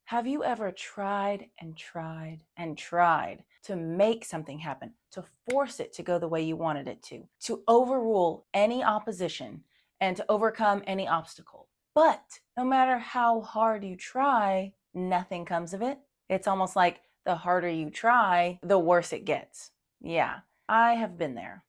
Have you ever tried and tried and tried to make something happen, to force it to go the way you wanted it to overrule any opposition and to overcome any obstacle? But no matter how hard you try, nothing comes of it. It's almost like the harder you try, the worse it gets. Yeah, I have been there.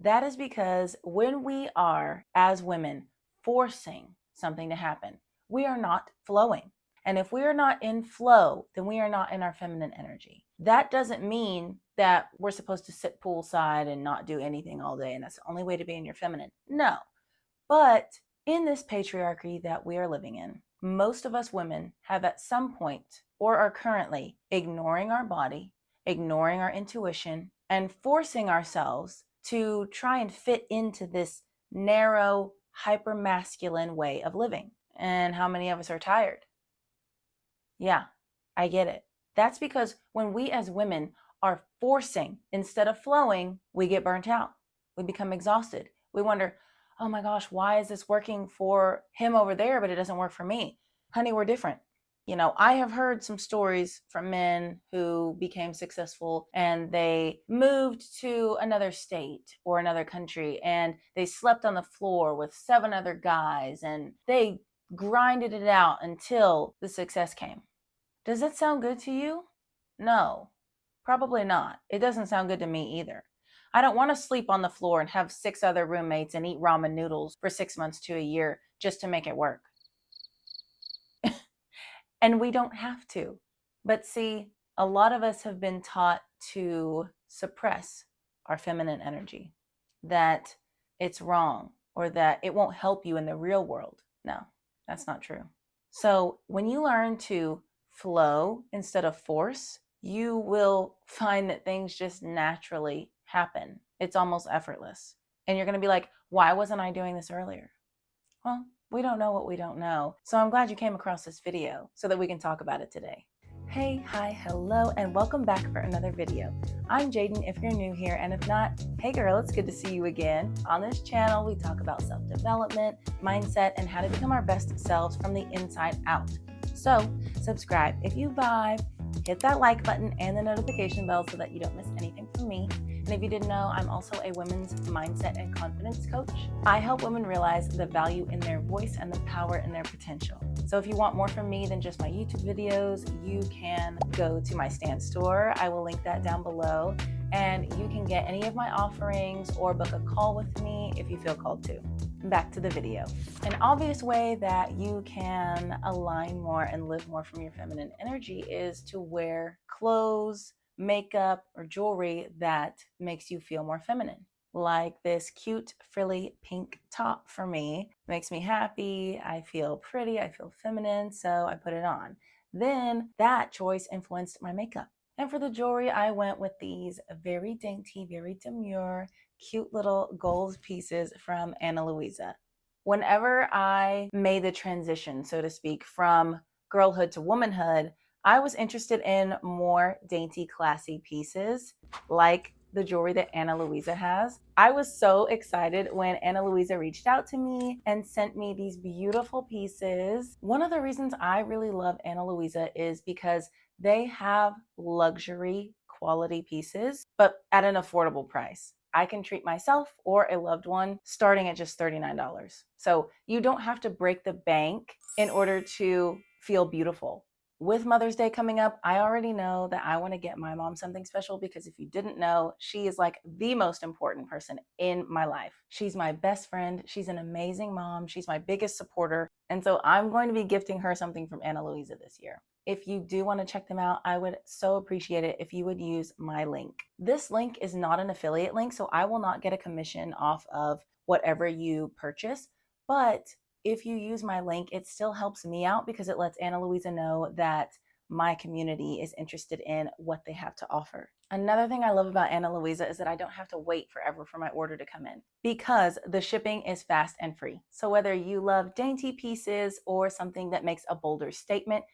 That is because when we are, as women, forcing something to happen, we are not flowing. And if we are not in flow, then we are not in our feminine energy. That doesn't mean that we're supposed to sit poolside and not do anything all day, and that's the only way to be in your feminine. No. But in this patriarchy that we are living in, most of us women have at some point or are currently ignoring our body, ignoring our intuition, and forcing ourselves to try and fit into this narrow, hyper masculine way of living. And how many of us are tired? Yeah, I get it. That's because when we as women are forcing instead of flowing, we get burnt out. We become exhausted. We wonder, oh my gosh, why is this working for him over there, but it doesn't work for me? Honey, we're different. I have heard some stories from men who became successful and they moved to another state or another country and they slept on the floor with 7 other guys and they grinded it out until the success came. Does that sound good to you? No, probably not. It doesn't sound good to me either. I don't want to sleep on the floor and have 6 other roommates and eat ramen noodles for 6 months to a year just to make it work. And we don't have to. But see, a lot of us have been taught to suppress our feminine energy, that it's wrong or that it won't help you in the real world. No, that's not true. So when you learn to flow instead of force, you will find that things just naturally happen. It's almost effortless. And you're going to be like, why wasn't I doing this earlier? Well, we don't know what we don't know. So I'm glad you came across this video so that we can talk about it today. Hey, hi, hello, and welcome back for another video. I'm Jaden if you're new here, and if not, hey girl, it's good to see you again. On this channel, we talk about self-development, mindset, and how to become our best selves from the inside out. So subscribe if you vibe, hit that like button and the notification bell so that you don't miss anything from me. And if you didn't know, I'm also a women's mindset and confidence coach. I help women realize the value in their voice and the power in their potential. So if you want more from me than just my YouTube videos, you can go to my Stan store. I will link that down below. And you can get any of my offerings or book a call with me if you feel called to. Back to the video. An obvious way that you can align more and live more from your feminine energy is to wear clothes, makeup, or jewelry that makes you feel more feminine. Like this cute frilly pink top for me. Makes me happy, I feel pretty, I feel feminine, so I put it on. Then that choice influenced my makeup. And for the jewelry, I went with these very dainty, very demure, cute little gold pieces from Ana Luisa. Whenever I made the transition, so to speak, from girlhood to womanhood, I was interested in more dainty, classy pieces like the jewelry that Ana Luisa has. I was so excited when Ana Luisa reached out to me and sent me these beautiful pieces. One of the reasons I really love Ana Luisa is because they have luxury quality pieces, but at an affordable price. I can treat myself or a loved one starting at just $39. So you don't have to break the bank in order to feel beautiful. With Mother's Day coming up, I already know that I want to get my mom something special because if you didn't know, she is like the most important person in my life. She's my best friend. She's an amazing mom. She's my biggest supporter. And so I'm going to be gifting her something from Ana Luisa this year. If you do want to check them out, I would so appreciate it if you would use my link. This link is not an affiliate link, so I will not get a commission off of whatever you purchase, but if you use my link, it still helps me out because it lets Ana Luisa know that my community is interested in what they have to offer. Another thing I love about Ana Luisa is that I don't have to wait forever for my order to come in because the shipping is fast and free. So whether you love dainty pieces or something that makes a bolder statement,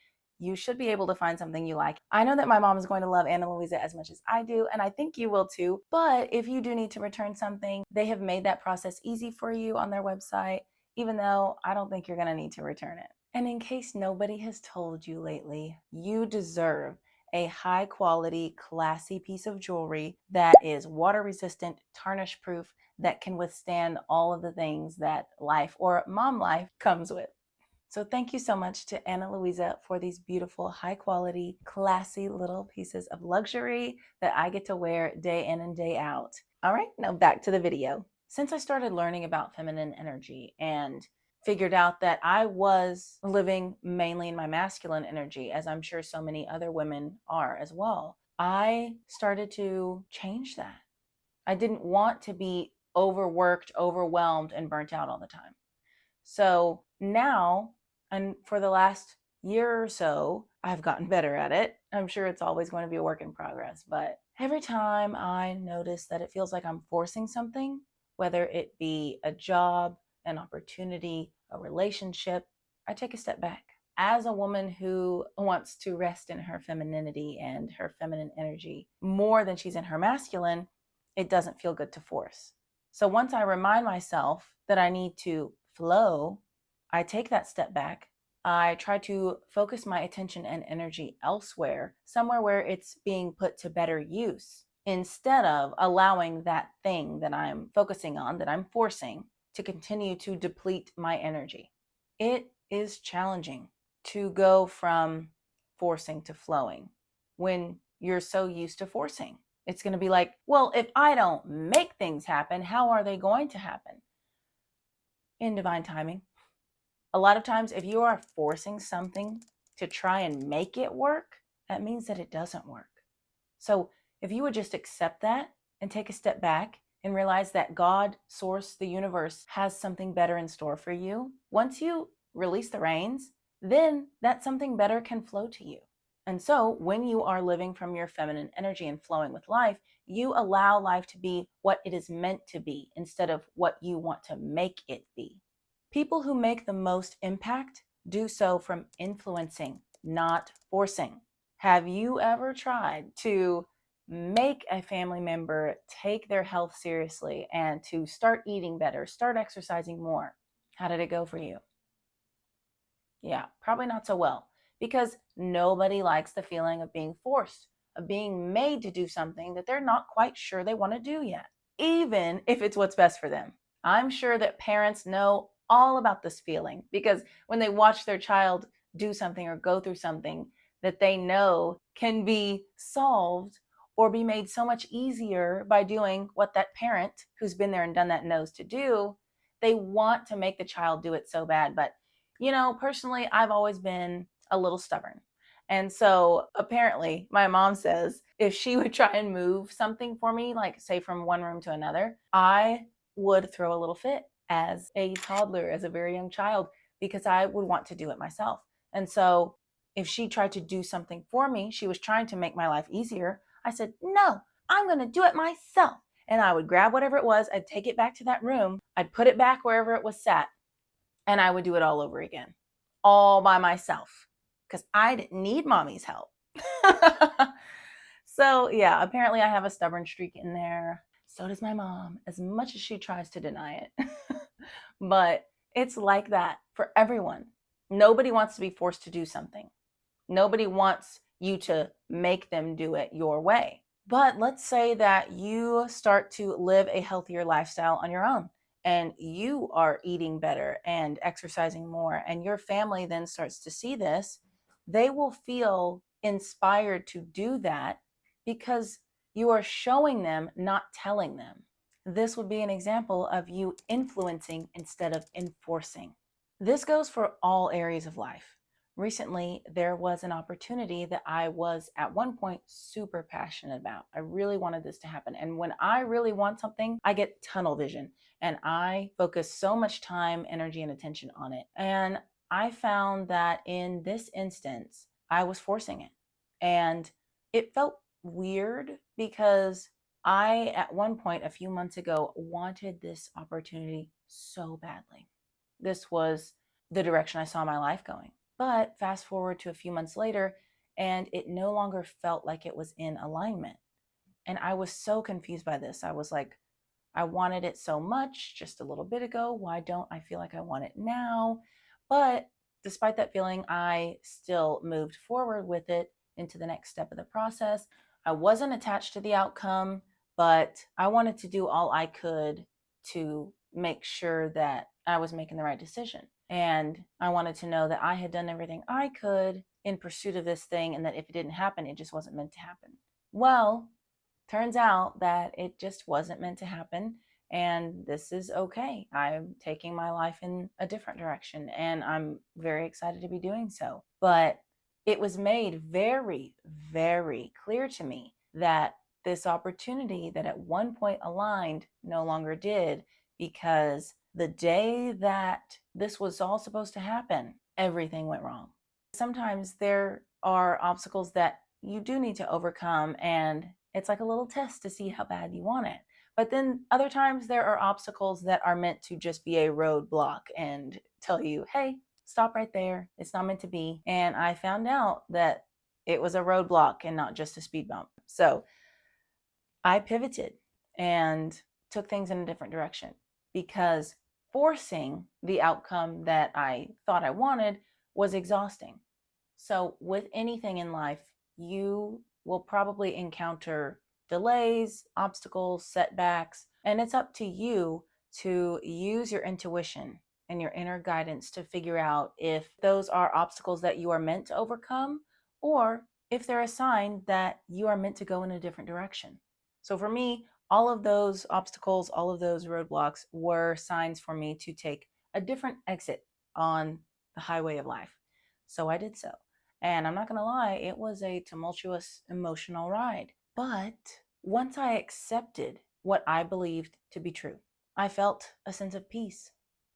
you should be able to find something you like. I know that my mom is going to love Ana Luisa as much as I do, and I think you will too. But if you do need to return something, they have made that process easy for you on their website, even though I don't think you're going to need to return it. And in case nobody has told you lately, you deserve a high quality, classy piece of jewelry that is water resistant, tarnish proof, that can withstand all of the things that life or mom life comes with. So thank you so much to Ana Luisa for these beautiful, high quality, classy little pieces of luxury that I get to wear day in and day out. All right, now back to the video. Since I started learning about feminine energy and figured out that I was living mainly in my masculine energy, as I'm sure so many other women are as well, I started to change that. I didn't want to be overworked, overwhelmed, and burnt out all the time. So now, and for the last year or so, I've gotten better at it. I'm sure it's always going to be a work in progress, but every time I notice that it feels like I'm forcing something, whether it be a job, an opportunity, a relationship, I take a step back. As a woman who wants to rest in her femininity and her feminine energy more than she's in her masculine, it doesn't feel good to force. So once I remind myself that I need to flow, I take that step back. I try to focus my attention and energy elsewhere, somewhere where it's being put to better use, instead of allowing that thing that I'm focusing on, that I'm forcing, to continue to deplete my energy. It is challenging to go from forcing to flowing when you're so used to forcing. It's going to be like, well, if I don't make things happen, how are they going to happen? In divine timing. A lot of times, if you are forcing something to try and make it work, that means that it doesn't work. So if you would just accept that and take a step back and realize that God, source, the universe has something better in store for you, once you release the reins, then that something better can flow to you. And so when you are living from your feminine energy and flowing with life, you allow life to be what it is meant to be instead of what you want to make it be. People who make the most impact do so from influencing, not forcing. Have you ever tried to make a family member take their health seriously and to start eating better, start exercising more? How did it go for you? Yeah, probably not so well, because nobody likes the feeling of being forced, of being made to do something that they're not quite sure they want to do yet, even if it's what's best for them. I'm sure that parents know all about this feeling, because when they watch their child do something or go through something that they know can be solved or be made so much easier by doing what that parent who's been there and done that knows to do, they want to make the child do it so bad. But personally, I've always been a little stubborn. And so apparently, my mom says if she would try and move something for me, like say from one room to another, I would throw a little fit as a toddler, as a very young child, because I would want to do it myself. And so if she tried to do something for me, she was trying to make my life easier. I said, no, I'm going to do it myself. And I would grab whatever it was, I'd take it back to that room, I'd put it back wherever it was sat, and I would do it all over again, all by myself, because I didn't need mommy's help. So yeah, apparently I have a stubborn streak in there. So does my mom, as much as she tries to deny it. But it's like that for everyone. Nobody wants to be forced to do something. Nobody wants you to make them do it your way. But let's say that you start to live a healthier lifestyle on your own, and you are eating better and exercising more, and your family then starts to see this. They will feel inspired to do that because you are showing them, not telling them. This would be an example of you influencing instead of enforcing. This goes for all areas of life. Recently, there was an opportunity that I was at one point super passionate about. I really wanted this to happen. And when I really want something, I get tunnel vision and I focus so much time, energy, and attention on it. And I found that in this instance, I was forcing it. And it felt weird because I, at one point a few months ago, wanted this opportunity so badly. This was the direction I saw my life going. But fast forward to a few months later, and it no longer felt like it was in alignment. And I was so confused by this. I was like, I wanted it so much just a little bit ago. Why don't I feel like I want it now? But despite that feeling, I still moved forward with it into the next step of the process. I wasn't attached to the outcome, but I wanted to do all I could to make sure that I was making the right decision. And I wanted to know that I had done everything I could in pursuit of this thing, and that if it didn't happen, it just wasn't meant to happen. Well, turns out that it just wasn't meant to happen. And this is okay. I'm taking my life in a different direction, and I'm very excited to be doing so. But it was made very, very clear to me that this opportunity that at one point aligned no longer did, because the day that this was all supposed to happen, everything went wrong. Sometimes there are obstacles that you do need to overcome, and it's like a little test to see how bad you want it. But then other times there are obstacles that are meant to just be a roadblock and tell you, hey, stop right there. It's not meant to be. And I found out that it was a roadblock and not just a speed bump. So I pivoted and took things in a different direction, because forcing the outcome that I thought I wanted was exhausting. So with anything in life, you will probably encounter delays, obstacles, setbacks, and it's up to you to use your intuition and your inner guidance to figure out if those are obstacles that you are meant to overcome, or if they're a sign that you are meant to go in a different direction. So for me, all of those obstacles, all of those roadblocks were signs for me to take a different exit on the highway of life. So I did so. And I'm not going to lie, it was a tumultuous, emotional ride. But once I accepted what I believed to be true, I felt a sense of peace.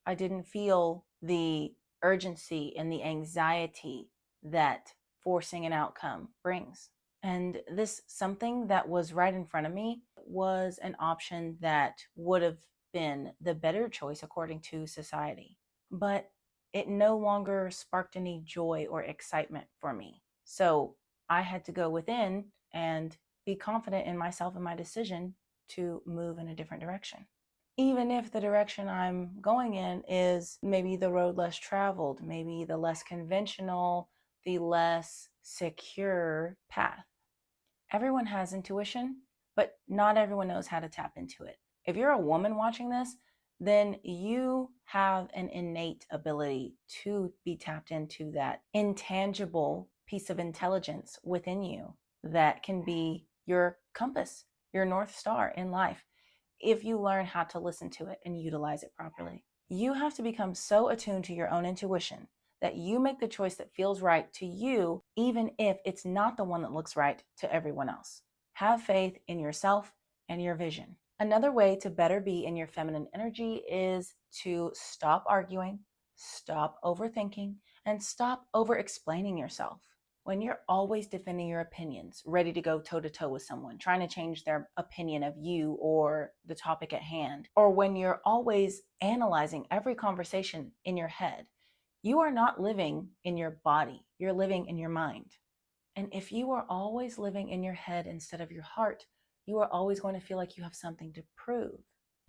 I didn't feel the urgency and the anxiety that forcing an outcome brings. And this something that was right in front of me was an option that would have been the better choice according to society. But it no longer sparked any joy or excitement for me. So I had to go within and be confident in myself and my decision to move in a different direction. Even if the direction I'm going in is maybe the road less traveled, maybe the less conventional, the less secure path. Everyone has intuition, but not everyone knows how to tap into it. If you're a woman watching this, then you have an innate ability to be tapped into that intangible piece of intelligence within you that can be your compass, your North Star in life, if you learn how to listen to it and utilize it properly. You have to become so attuned to your own intuition that you make the choice that feels right to you, even if it's not the one that looks right to everyone else. Have faith in yourself and your vision. Another way to better be in your feminine energy is to stop arguing, stop overthinking, and stop over-explaining yourself. When you're always defending your opinions, ready to go toe-to-toe with someone, trying to change their opinion of you or the topic at hand, or when you're always analyzing every conversation in your head, you are not living in your body, you're living in your mind. And if you are always living in your head instead of your heart, you are always going to feel like you have something to prove.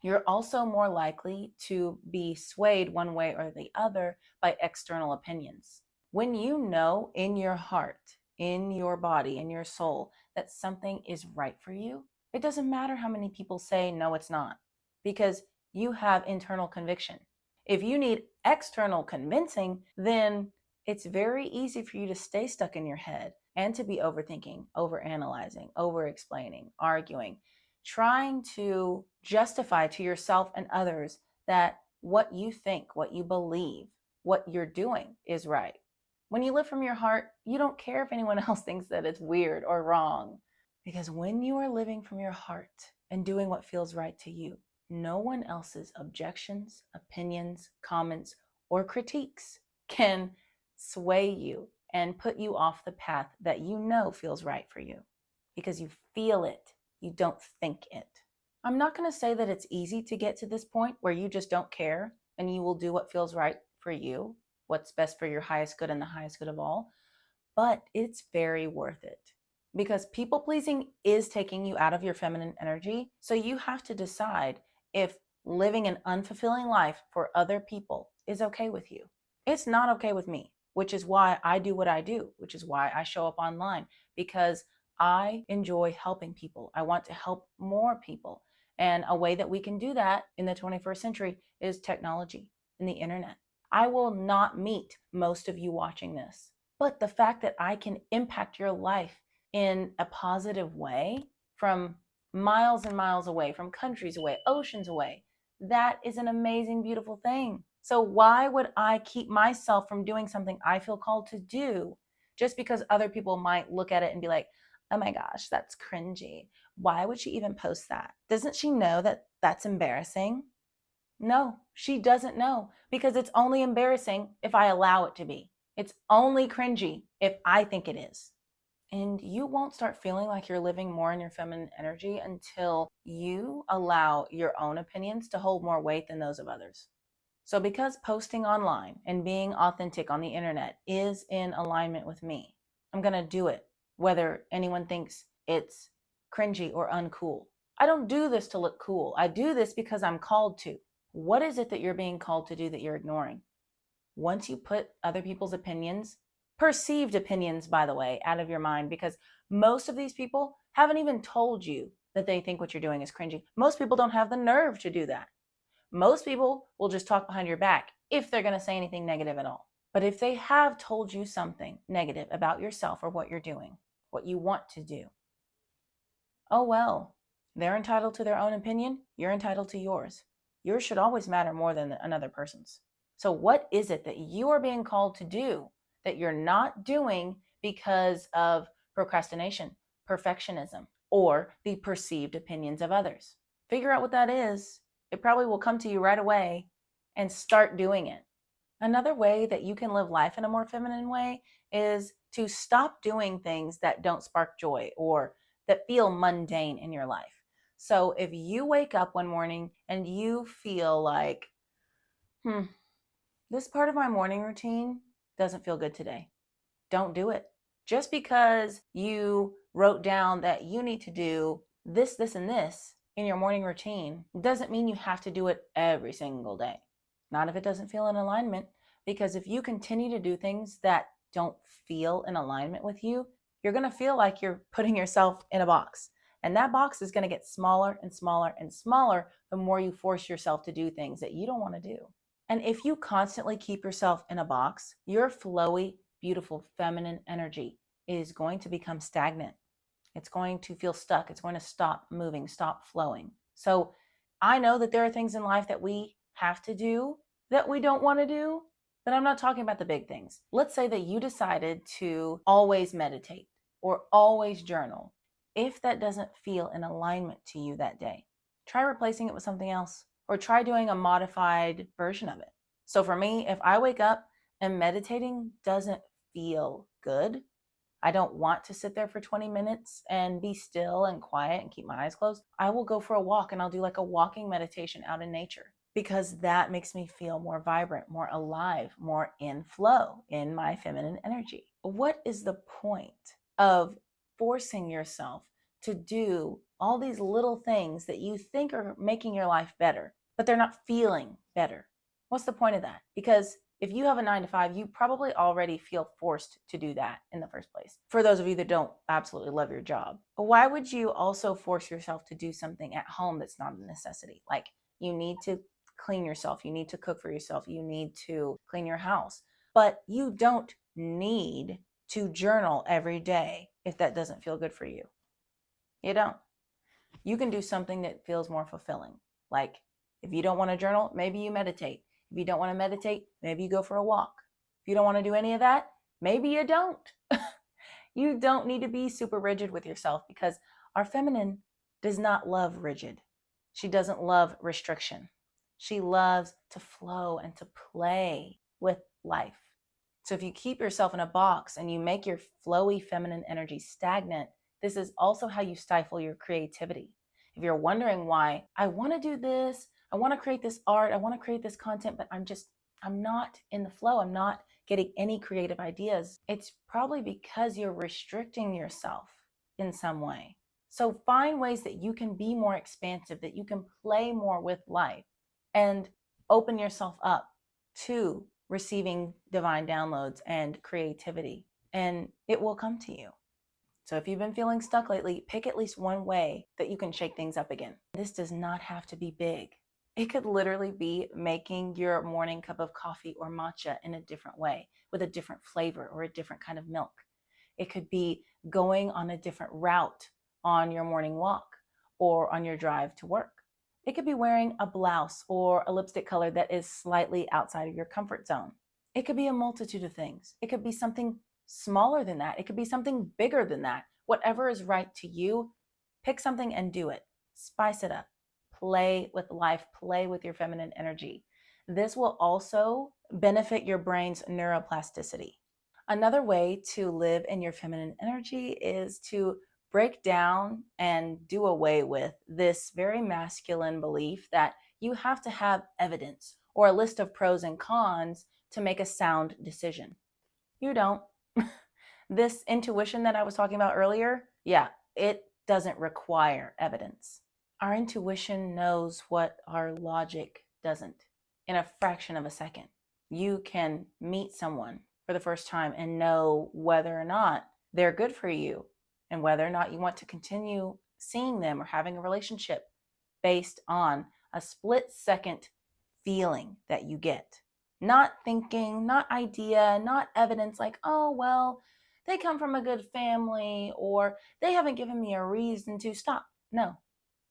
You're also more likely to be swayed one way or the other by external opinions. When you know in your heart, in your body, in your soul, that something is right for you, it doesn't matter how many people say, no, it's not, because you have internal conviction. If you need external convincing, then it's very easy for you to stay stuck in your head and to be overthinking, overanalyzing, over-explaining, arguing, trying to justify to yourself and others that what you think, what you believe, what you're doing is right. When you live from your heart, you don't care if anyone else thinks that it's weird or wrong. Because when you are living from your heart and doing what feels right to you, no one else's objections, opinions, comments, or critiques can sway you and put you off the path that you know feels right for you, because you feel it, you don't think it. I'm not going to say that it's easy to get to this point where you just don't care and you will do what feels right for you, what's best for your highest good and the highest good of all, but it's very worth it. Because people pleasing is taking you out of your feminine energy. So you have to decide if living an unfulfilling life for other people is okay with you. It's not okay with me, which is why I do what I do, which is why I show up online, because I enjoy helping people. I want to help more people. And a way that we can do that in the 21st century is technology and the internet. I will not meet most of you watching this, but the fact that I can impact your life in a positive way from miles and miles away, from countries away, oceans away, that is an amazing, beautiful thing. So why would I keep myself from doing something I feel called to do just because other people might look at it and be like, oh my gosh, that's cringy. Why would she even post that? Doesn't she know that that's embarrassing? No, she doesn't know, because it's only embarrassing if I allow it to be. It's only cringy if I think it is. And you won't start feeling like you're living more in your feminine energy until you allow your own opinions to hold more weight than those of others. So, because posting online and being authentic on the internet is in alignment with me, I'm going to do it, whether anyone thinks it's cringy or uncool. I don't do this to look cool. I do this because I'm called to. What is it that you're being called to do that you're ignoring? Once you put other people's opinions, perceived opinions, by the way, out of your mind, because most of these people haven't even told you that they think what you're doing is cringy. Most people don't have the nerve to do that. Most people will just talk behind your back if they're going to say anything negative at all. But if they have told you something negative about yourself or what you're doing, what you want to do, oh well, they're entitled to their own opinion. You're entitled to yours. Yours should always matter more than another person's. So what is it that you are being called to do that you're not doing because of procrastination, perfectionism, or the perceived opinions of others? Figure out what that is. It probably will come to you right away, and start doing it. Another way that you can live life in a more feminine way is to stop doing things that don't spark joy or that feel mundane in your life. So if you wake up one morning and you feel like, this part of my morning routine doesn't feel good today, don't do it. Just because you wrote down that you need to do this, this, and this in your morning routine doesn't mean you have to do it every single day. Not if it doesn't feel in alignment, because if you continue to do things that don't feel in alignment with you, you're going to feel like you're putting yourself in a box. And that box is going to get smaller and smaller and smaller the more you force yourself to do things that you don't want to do. And if you constantly keep yourself in a box, your flowy, beautiful feminine energy is going to become stagnant. It's going to feel stuck. It's going to stop moving, stop flowing. So I know that there are things in life that we have to do that we don't want to do, but I'm not talking about the big things. Let's say that you decided to always meditate or always journal. If that doesn't feel in alignment to you that day, try replacing it with something else, or try doing a modified version of it. So for me, if I wake up and meditating doesn't feel good, I don't want to sit there for 20 minutes and be still and quiet and keep my eyes closed, I will go for a walk, and I'll do like a walking meditation out in nature, because that makes me feel more vibrant, more alive, more in flow in my feminine energy. What is the point of forcing yourself to do all these little things that you think are making your life better, but they're not feeling better? What's the point of that? Because if you have a 9 to 5, you probably already feel forced to do that in the first place. For those of you that don't absolutely love your job, but why would you also force yourself to do something at home that's not a necessity? Like, you need to clean yourself, you need to cook for yourself, you need to clean your house, but you don't need to journal every day if that doesn't feel good for you. You don't. You can do something that feels more fulfilling. Like, if you don't want to journal, maybe you meditate. If you don't want to meditate, maybe you go for a walk. If you don't want to do any of that, maybe you don't. You don't need to be super rigid with yourself, because our feminine does not love rigid. She doesn't love restriction. She loves to flow and to play with life. So if you keep yourself in a box and you make your flowy feminine energy stagnant, this is also how you stifle your creativity. If you're wondering why, I want to do this, I want to create this art, I want to create this content, but I'm not in the flow, I'm not getting any creative ideas, it's probably because you're restricting yourself in some way. So find ways that you can be more expansive, that you can play more with life, and open yourself up to receiving divine downloads and creativity, and it will come to you. So if you've been feeling stuck lately, pick at least one way that you can shake things up again. This does not have to be big. It could literally be making your morning cup of coffee or matcha in a different way, with a different flavor or a different kind of milk. It could be going on a different route on your morning walk or on your drive to work. It could be wearing a blouse or a lipstick color that is slightly outside of your comfort zone. It could be a multitude of things. It could be something smaller than that. It could be something bigger than that. Whatever is right to you, pick something and do it. Spice it up. Play with life. Play with your feminine energy. This will also benefit your brain's neuroplasticity. Another way to live in your feminine energy is to break down and do away with this very masculine belief that you have to have evidence or a list of pros and cons to make a sound decision. You don't. This intuition that I was talking about earlier, it doesn't require evidence. Our intuition knows what our logic doesn't in a fraction of a second. You can meet someone for the first time and know whether or not they're good for you and whether or not you want to continue seeing them or having a relationship based on a split-second feeling that you get. Not thinking, not idea, not evidence like, oh, well, they come from a good family or they haven't given me a reason to stop. No,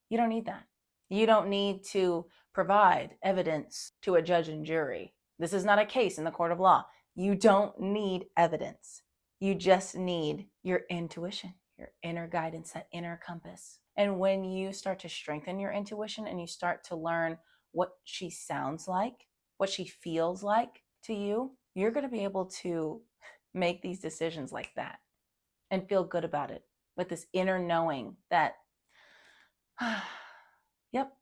you don't need that. You don't need to provide evidence to a judge and jury. This is not a case in the court of law. You don't need evidence. You just need your intuition, your inner guidance, that inner compass. And when you start to strengthen your intuition and you start to learn what she sounds like, what she feels like to you, you're going to be able to make these decisions like that and feel good about it with this inner knowing that, yep,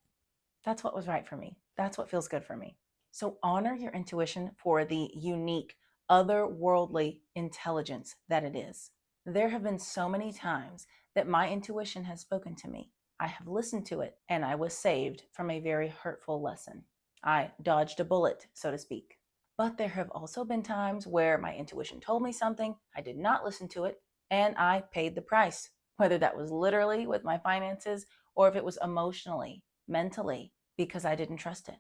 that's what was right for me. That's what feels good for me. So honor your intuition for the unique, otherworldly intelligence that it is. There have been so many times that my intuition has spoken to me. I have listened to it and I was saved from a very hurtful lesson. I dodged a bullet, so to speak. But there have also been times where my intuition told me something, I did not listen to it, and I paid the price, whether that was literally with my finances or if it was emotionally, mentally, because I didn't trust it.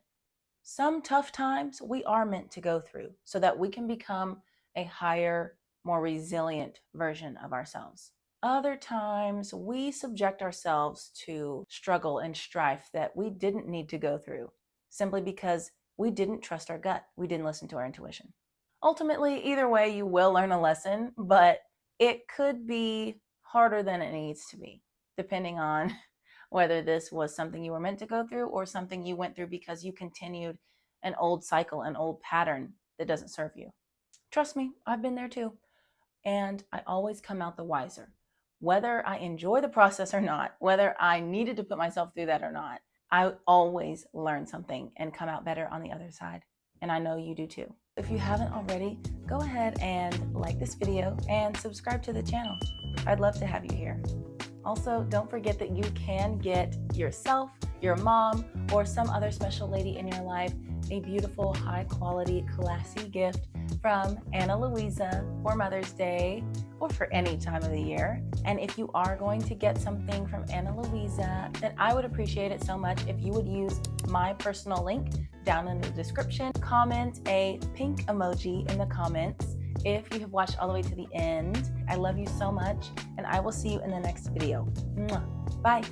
Some tough times we are meant to go through so that we can become a higher, more resilient version of ourselves. Other times we subject ourselves to struggle and strife that we didn't need to go through simply because we didn't trust our gut. We didn't listen to our intuition. Ultimately, either way, you will learn a lesson, but it could be harder than it needs to be, depending on whether this was something you were meant to go through or something you went through because you continued an old cycle, an old pattern that doesn't serve you. Trust me, I've been there too. And I always come out the wiser. Whether I enjoy the process or not, whether I needed to put myself through that or not, I always learn something and come out better on the other side. And I know you do too. If you haven't already, go ahead and like this video and subscribe to the channel. I'd love to have you here. Also, don't forget that you can get yourself, your mom, or some other special lady in your life a beautiful, high quality, classy gift from Ana Luisa for Mother's Day or for any time of the year. And if you are going to get something from Ana Luisa, then I would appreciate it so much if you would use my personal link down in the description. Comment a pink emoji in the comments if you have watched all the way to the end. I love you so much, and I will see you in the next video. Bye.